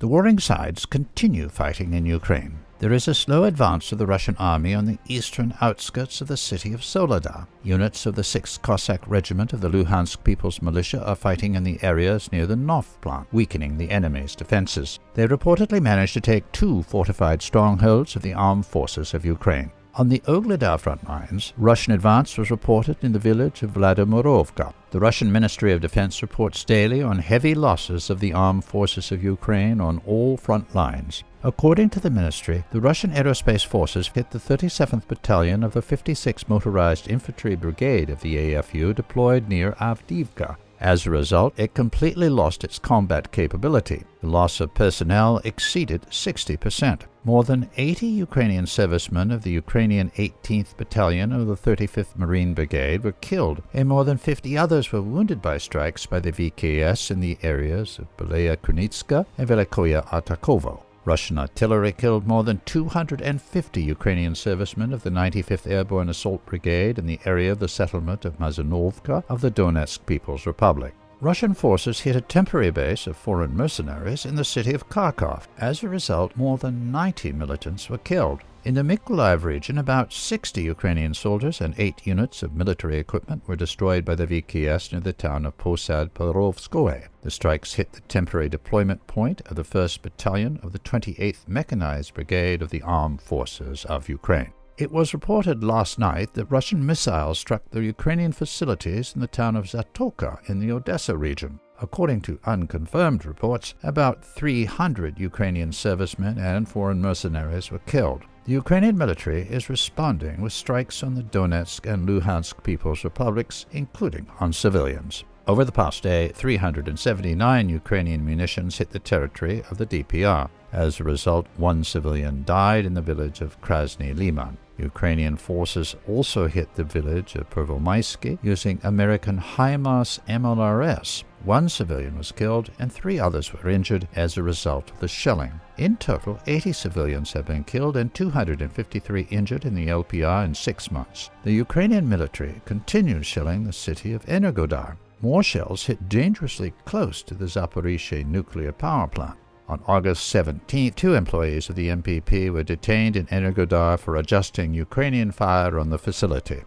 The warring sides continue fighting in Ukraine. There is a slow advance of the Russian army on the eastern outskirts of the city of Soledar. Units of the 6th Cossack Regiment of the Luhansk People's Militia are fighting in the areas near the Knauf plant, weakening the enemy's defenses. They reportedly managed to take 2 fortified strongholds of the armed forces of Ukraine. On the Ugledar front lines, Russian advance was reported in the village of Vladimirovka. The Russian Ministry of Defense reports daily on heavy losses of the armed forces of Ukraine on all front lines. According to the ministry, the Russian Aerospace Forces hit the 37th Battalion of the 56th Motorized Infantry Brigade of the AFU deployed near Avdiivka. As a result, it completely lost its combat capability. The loss of personnel exceeded 60%. More than 80 Ukrainian servicemen of the Ukrainian 18th Battalion of the 35th Marine Brigade were killed, and more than 50 others were wounded by strikes by the VKS in the areas of Belaya Kunitska and Velikoye Atakovo. Russian artillery killed more than 250 Ukrainian servicemen of the 95th Airborne Assault Brigade in the area of the settlement of Mazinovka of the Donetsk People's Republic. Russian forces hit a temporary base of foreign mercenaries in the city of Kharkov. As a result, more than 90 militants were killed. In the Mykolaiv region, about 60 Ukrainian soldiers and 8 units of military equipment were destroyed by the VKS near the town of Posad-Porovskoye. The strikes hit the temporary deployment point of the 1st Battalion of the 28th Mechanized Brigade of the Armed Forces of Ukraine. It was reported last night that Russian missiles struck the Ukrainian facilities in the town of Zatoka in the Odessa region. According to unconfirmed reports, about 300 Ukrainian servicemen and foreign mercenaries were killed. The Ukrainian military is responding with strikes on the Donetsk and Luhansk People's Republics, including on civilians. Over the past day, 379 Ukrainian munitions hit the territory of the DPR. As a result, 1 civilian died in the village of Krasny Liman. Ukrainian forces also hit the village of Pervomaisky using American HIMARS MLRS. 1 civilian was killed and 3 others were injured as a result of the shelling. In total, 80 civilians have been killed and 253 injured in the LPR in 6 months. The Ukrainian military continues shelling the city of Ugledar. More shells hit dangerously close to the Zaporizhzhia nuclear power plant. On August 17th, 2 employees of the MPP were detained in Ugledar for adjusting Ukrainian fire on the facility.